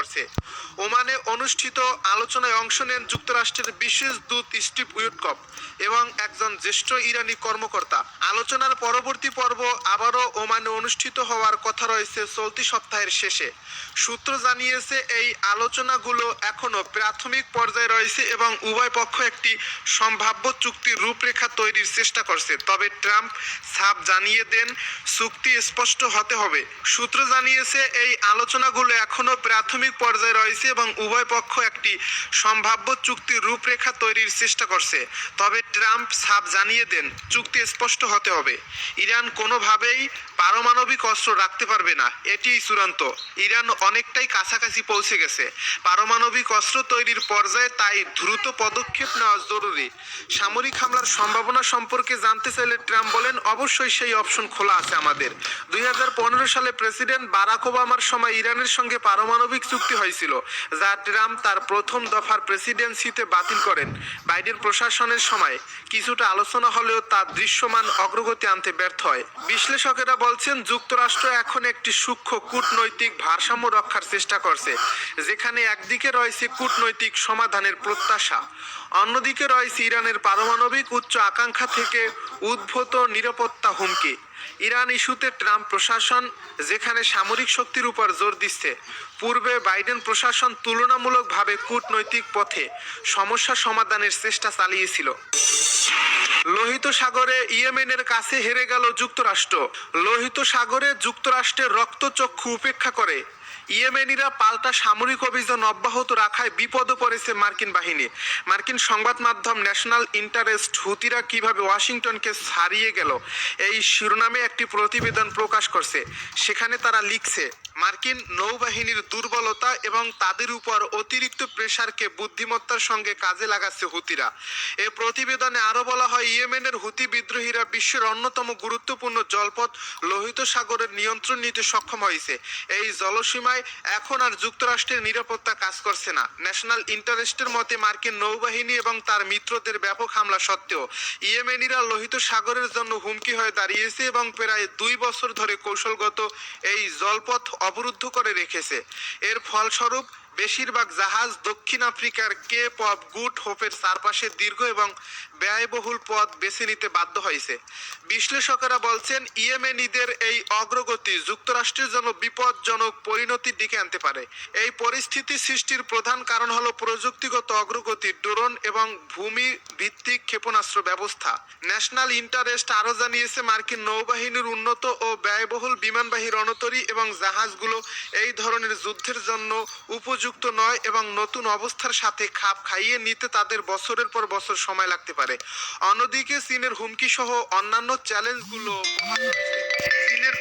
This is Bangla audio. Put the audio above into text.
করছে। ওমানে অনুষ্ঠিত আলোচনায় অংশ নেন যুক্তরাষ্ট্রের বিশেষ দূত স্টিভ উইটকফ এবং একজন জ্যেষ্ঠ ইরানি কর্মকর্তা। আলোচনার পরবর্তী পর্ব আবারও ওমানে অনুষ্ঠিত হওয়ার কথা রয়েছে চলতি সপ্তাহের শেষে। সূত্র জানিয়েছে এই আলোচনাগুলো এখনও প্রাথমিক পর্যায়ে রয়েছে এবং উভয় পক্ষ একটি সম্ভাব্য চুক্তির রূপরেখা তৈরির চেষ্টা করছে। তবে ট্রাম্প সাফ জানিয়ে দেন চুক্তি স্পষ্ট হতে হবে। সূত্র জানিয়েছে এই আলোচনাগুলো এখনও প্রাথমিক পর্যায়ে রয়েছে এবং উভয় পক্ষ একটি সম্ভাব্য চুক্তির রূপরেখা তৈরির চেষ্টা করছে। তবে ট্রাম্প সাফ জানিয়ে দেন চুক্তি স্পষ্ট হতে হবে। ইরান কোনোভাবেই পারমাণবিক অস্ত্র রাখতে পারবে না, এটিই চূড়ান্ত। ইরান অনেকটাই কাছাকাছি পৌঁছে গেছে পারমাণবিক অস্ত্র তৈরির পর্যায়ে, তাই দ্রুত পদক্ষেপ নেওয়া জরুরি। সামরিক হামলার সম্ভাবনা সম্পর্কে জানতে চাইলে ট্রাম্প বলেন, অবশ্যই সেই অপশন খোলা আছে আমাদের। 2015 সালে প্রেসিডেন্ট বারাক ওবামার সময় ইরানের সঙ্গে পারমাণবিক চুক্তি হয়েছিল, যা ট্রাম্প তার প্রথম দফার প্রেসিডেন্সিতে বাতিল করেন। বাইডেন প্রশাসনের সময় কিছুটা আলোচনা হলেও তা দৃশ্যমান অগ্রগতি আনতে ব্যর্থ হয়। বিশ্লেষকেরা বলছেন, যুক্তরাষ্ট্র এখন একটি সূক্ষ্ম কূটনৈতিক ভারসাম্য রক্ষার চেষ্টা করছে, যেখানে একদিকে রয়েছে কূটনৈতিক সমাধানের প্রত্যাশা, অন্যদিকে রয়েছে ইরানের পারমাণবিক উচ্চ আকাঙ্ক্ষা থেকে উদ্ভূত নিরাপত্তা হুমকি। ইরান ইস্যুতে ট্রাম্প প্রশাসন যেখানে সামরিক শক্তির উপর জোর দিচ্ছে, পূর্বে বাইডেন প্রশাসন তুলনামূলকভাবে কূটনৈতিক পথে সমস্যা সমাধানের চেষ্টা চালিয়েছিল। লোহিত সাগরে ইয়েমেনের কাছে হেরে গেল যুক্তরাষ্ট্র। লোহিত সাগরে যুক্তরাষ্ট্রের রক্তচক্ষু উপেক্ষা করে ইয়েমেনিরা পাল্টা সামরিক অভিযান অব্যাহত রাখায় বিপদে পড়েছে মার্কিন বাহিনী। মার্কিন সংবাদ মাধ্যম ন্যাশনাল ইন্টারেস্ট হুতিরা কিভাবে ওয়াশিংটনকে ছাড়িয়ে গেল এই শিরোনামে একটি প্রতিবেদন প্রকাশ করছে। সেখানে তারা লিখছে, মার্কিন নৌবাহিনীর দুর্বলতা এবং তাদের উপর অতিরিক্ত প্রেসারকে বুদ্ধিমত্তার সঙ্গে কাজে লাগাচ্ছে হুতিরা। এ প্রতিবেদনে আরও বলা হয়, ইয়েমেনের হুতি বিদ্রোহীরা বিশ্বের অন্যতম গুরুত্বপূর্ণ জলপথ লোহিত সাগরের নিয়ন্ত্রণ নিতে সক্ষম হয়েছে। এই জলসীমায় এখন আর যুক্তরাষ্ট্রের নিরাপত্তা কাজ করছে না। ন্যাশনাল ইন্টারেস্টের মতে, মার্কিন নৌবাহিনী এবং তার মিত্রদের ব্যাপক হামলা সত্ত্বেও ইয়েমেনিরা লোহিত সাগরের জন্য হুমকি হয়ে দাঁড়িয়েছে এবং প্রায় 2 বছর ধরে কৌশলগত এই জলপথ অবরুদ্ধ করে রেখেছে। এর ফলস্বরূপ বেশিরভাগ জাহাজ দক্ষিণ আফ্রিকার কেপ অফ গুড হোপের চারপাশে দীর্ঘ এবং ব্যয়বহুল পথ বেছে নিতে বাধ্য হয়েছে। বিশ্লেষকেরা বলছেন, ইয়েমেনিদের এই অগ্রগতি যুক্তরাষ্ট্রের জন্য বিপজ্জনক পরিণতির দিকে আনতে পারে। এই পরিস্থিতি সৃষ্টির প্রধান কারণ হলো প্রযুক্তিগত অগ্রগতি, ড্রোন এবং ভূমি ভিত্তিক ক্ষেপণাস্ত্র ব্যবস্থা। ন্যাশনাল ইন্টারেস্ট আরও জানিয়েছে, মার্কিন নৌবাহিনীর উন্নত ও ব্যয়বহুল বিমানবাহী রণতরী এবং জাহাজগুলো এই ধরনের যুদ্ধের জন্য উপযুক্ত নয় এবং নতুন অবস্থার সাথে খাপ খাইয়ে নিতে তাদের বছরের পর বছর সময় লাগতে পারে। অন্যদিকে চীনের হুমকি সহ অন্যান্য চ্যালেঞ্জগুলো চীনের